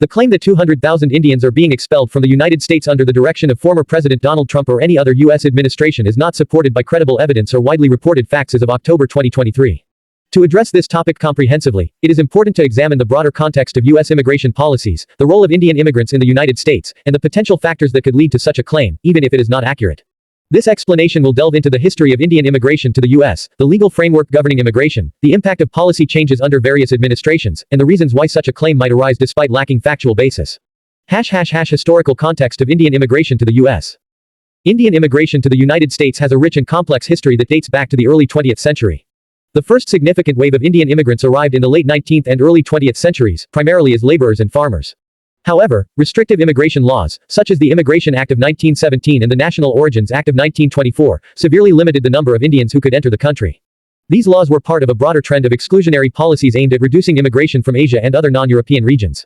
The claim that 200,000 Indians are being expelled from the United States under the direction of former President Donald Trump or any other U.S. administration is not supported by credible evidence or widely reported facts as of October 2023. To address this topic comprehensively, it is important to examine the broader context of U.S. immigration policies, the role of Indian immigrants in the United States, and the potential factors that could lead to such a claim, even if it is not accurate. This explanation will delve into the history of Indian immigration to the U.S., the legal framework governing immigration, the impact of policy changes under various administrations, and the reasons why such a claim might arise despite lacking factual basis. Historical context of Indian immigration to the U.S. Indian immigration to the United States has a rich and complex history that dates back to the early 20th century. The first significant wave of Indian immigrants arrived in the late 19th and early 20th centuries, primarily as laborers and farmers. However, restrictive immigration laws, such as the Immigration Act of 1917 and the National Origins Act of 1924, severely limited the number of Indians who could enter the country. These laws were part of a broader trend of exclusionary policies aimed at reducing immigration from Asia and other non-European regions.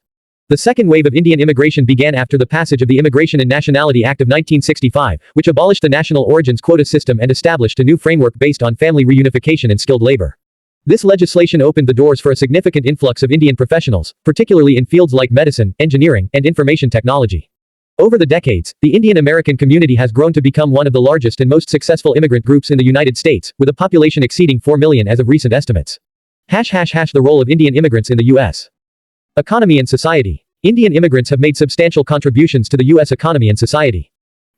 The second wave of Indian immigration began after the passage of the Immigration and Nationality Act of 1965, which abolished the national origins quota system and established a new framework based on family reunification and skilled labor. This legislation opened the doors for a significant influx of Indian professionals, particularly in fields like medicine, engineering, and information technology. Over the decades, the Indian American community has grown to become one of the largest and most successful immigrant groups in the United States, with a population exceeding 4 million as of recent estimates. The role of Indian immigrants in the U.S. economy and society. Indian immigrants have made substantial contributions to the U.S. economy and society.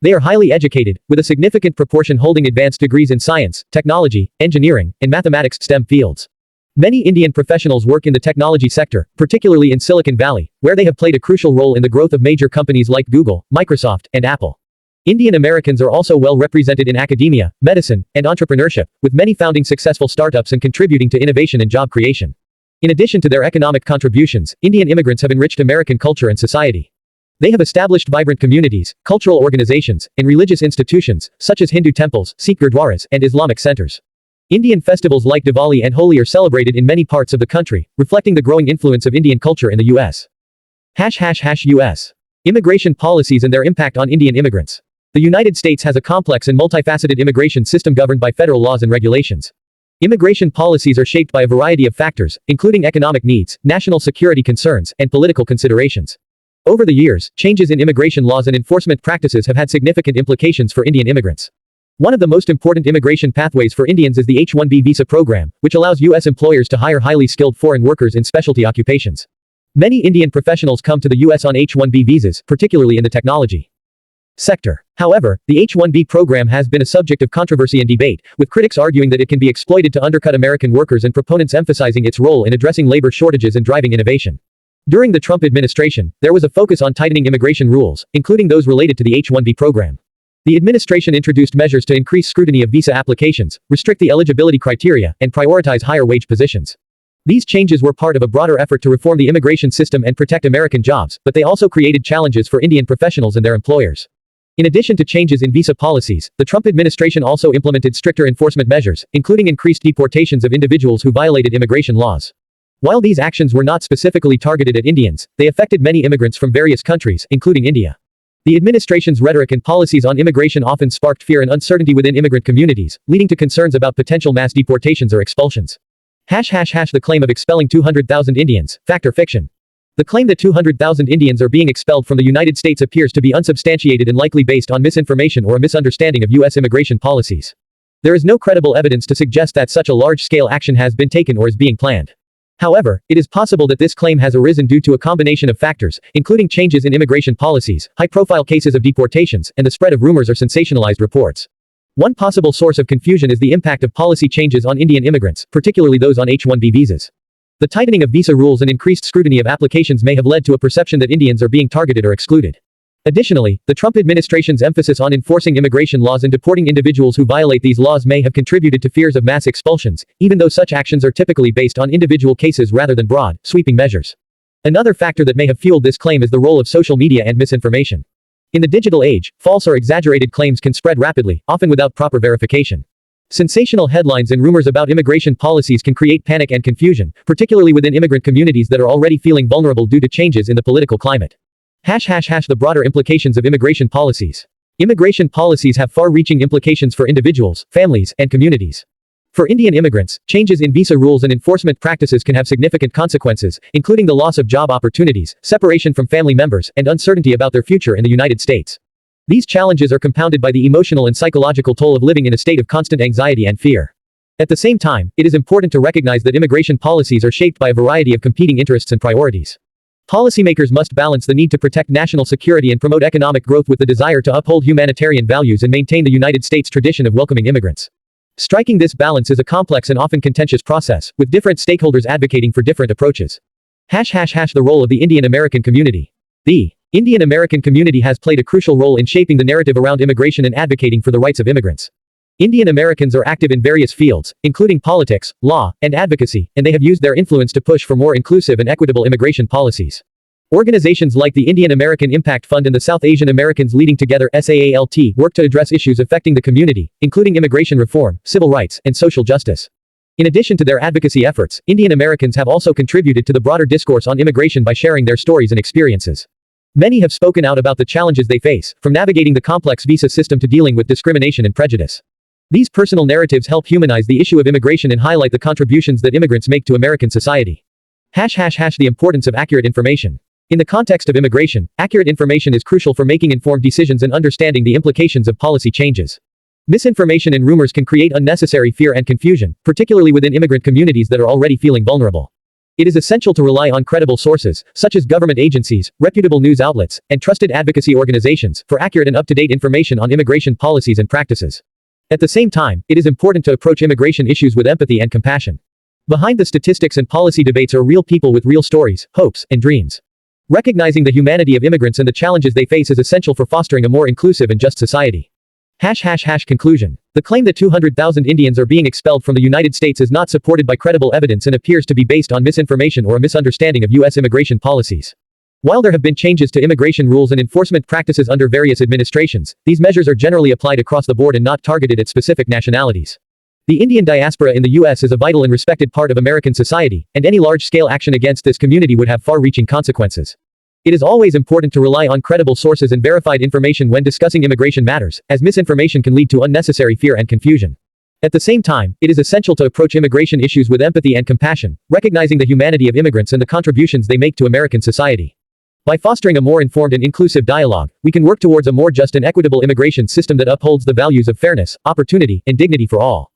They are highly educated, with a significant proportion holding advanced degrees in science, technology, engineering, and mathematics STEM fields. Many Indian professionals work in the technology sector, particularly in Silicon Valley, where they have played a crucial role in the growth of major companies like Google, Microsoft, and Apple. Indian Americans are also well represented in academia, medicine, and entrepreneurship, with many founding successful startups and contributing to innovation and job creation. In addition to their economic contributions, Indian immigrants have enriched American culture and society. They have established vibrant communities, cultural organizations, and religious institutions, such as Hindu temples, Sikh gurdwaras, and Islamic centers. Indian festivals like Diwali and Holi are celebrated in many parts of the country, reflecting the growing influence of Indian culture in the U.S. U.S. Immigration policies and their impact on Indian immigrants. The United States has a complex and multifaceted immigration system governed by federal laws and regulations. Immigration policies are shaped by a variety of factors, including economic needs, national security concerns, and political considerations. Over the years, changes in immigration laws and enforcement practices have had significant implications for Indian immigrants. One of the most important immigration pathways for Indians is the H-1B visa program, which allows U.S. employers to hire highly skilled foreign workers in specialty occupations. Many Indian professionals come to the U.S. on H-1B visas, particularly in the technology sector. However, the H-1B program has been a subject of controversy and debate, with critics arguing that it can be exploited to undercut American workers and proponents emphasizing its role in addressing labor shortages and driving innovation. During the Trump administration, there was a focus on tightening immigration rules, including those related to the H-1B program. The administration introduced measures to increase scrutiny of visa applications, restrict the eligibility criteria, and prioritize higher wage positions. These changes were part of a broader effort to reform the immigration system and protect American jobs, but they also created challenges for Indian professionals and their employers. In addition to changes in visa policies, the Trump administration also implemented stricter enforcement measures, including increased deportations of individuals who violated immigration laws. While these actions were not specifically targeted at Indians, they affected many immigrants from various countries, including India. The administration's rhetoric and policies on immigration often sparked fear and uncertainty within immigrant communities, leading to concerns about potential mass deportations or expulsions. The claim of expelling 200,000 Indians, fact or fiction? The claim that 200,000 Indians are being expelled from the United States appears to be unsubstantiated and likely based on misinformation or a misunderstanding of U.S. immigration policies. There is no credible evidence to suggest that such a large-scale action has been taken or is being planned. However, it is possible that this claim has arisen due to a combination of factors, including changes in immigration policies, high-profile cases of deportations, and the spread of rumors or sensationalized reports. One possible source of confusion is the impact of policy changes on Indian immigrants, particularly those on H-1B visas. The tightening of visa rules and increased scrutiny of applications may have led to a perception that Indians are being targeted or excluded. Additionally, the Trump administration's emphasis on enforcing immigration laws and deporting individuals who violate these laws may have contributed to fears of mass expulsions, even though such actions are typically based on individual cases rather than broad, sweeping measures. Another factor that may have fueled this claim is the role of social media and misinformation. In the digital age, false or exaggerated claims can spread rapidly, often without proper verification. Sensational headlines and rumors about immigration policies can create panic and confusion, particularly within immigrant communities that are already feeling vulnerable due to changes in the political climate. The broader implications of immigration policies. Immigration policies have far-reaching implications for individuals, families, and communities. For Indian immigrants, changes in visa rules and enforcement practices can have significant consequences, including the loss of job opportunities, separation from family members, and uncertainty about their future in the United States. These challenges are compounded by the emotional and psychological toll of living in a state of constant anxiety and fear. At the same time, it is important to recognize that immigration policies are shaped by a variety of competing interests and priorities. Policymakers must balance the need to protect national security and promote economic growth with the desire to uphold humanitarian values and maintain the United States' tradition of welcoming immigrants. Striking this balance is a complex and often contentious process, with different stakeholders advocating for different approaches. The role of the Indian American community. The Indian American community has played a crucial role in shaping the narrative around immigration and advocating for the rights of immigrants. Indian Americans are active in various fields, including politics, law, and advocacy, and they have used their influence to push for more inclusive and equitable immigration policies. Organizations like the Indian American Impact Fund and the South Asian Americans Leading Together (SAALT) work to address issues affecting the community, including immigration reform, civil rights, and social justice. In addition to their advocacy efforts, Indian Americans have also contributed to the broader discourse on immigration by sharing their stories and experiences. Many have spoken out about the challenges they face, from navigating the complex visa system to dealing with discrimination and prejudice. These personal narratives help humanize the issue of immigration and highlight the contributions that immigrants make to American society. The importance of accurate information. In the context of immigration, accurate information is crucial for making informed decisions and understanding the implications of policy changes. Misinformation and rumors can create unnecessary fear and confusion, particularly within immigrant communities that are already feeling vulnerable. It is essential to rely on credible sources, such as government agencies, reputable news outlets, and trusted advocacy organizations, for accurate and up-to-date information on immigration policies and practices. At the same time, it is important to approach immigration issues with empathy and compassion. Behind the statistics and policy debates are real people with real stories, hopes, and dreams. Recognizing the humanity of immigrants and the challenges they face is essential for fostering a more inclusive and just society. Conclusion. The claim that 200,000 Indians are being expelled from the United States is not supported by credible evidence and appears to be based on misinformation or a misunderstanding of U.S. immigration policies. While there have been changes to immigration rules and enforcement practices under various administrations, these measures are generally applied across the board and not targeted at specific nationalities. The Indian diaspora in the U.S. is a vital and respected part of American society, and any large-scale action against this community would have far-reaching consequences. It is always important to rely on credible sources and verified information when discussing immigration matters, as misinformation can lead to unnecessary fear and confusion. At the same time, it is essential to approach immigration issues with empathy and compassion, recognizing the humanity of immigrants and the contributions they make to American society. By fostering a more informed and inclusive dialogue, we can work towards a more just and equitable immigration system that upholds the values of fairness, opportunity, and dignity for all.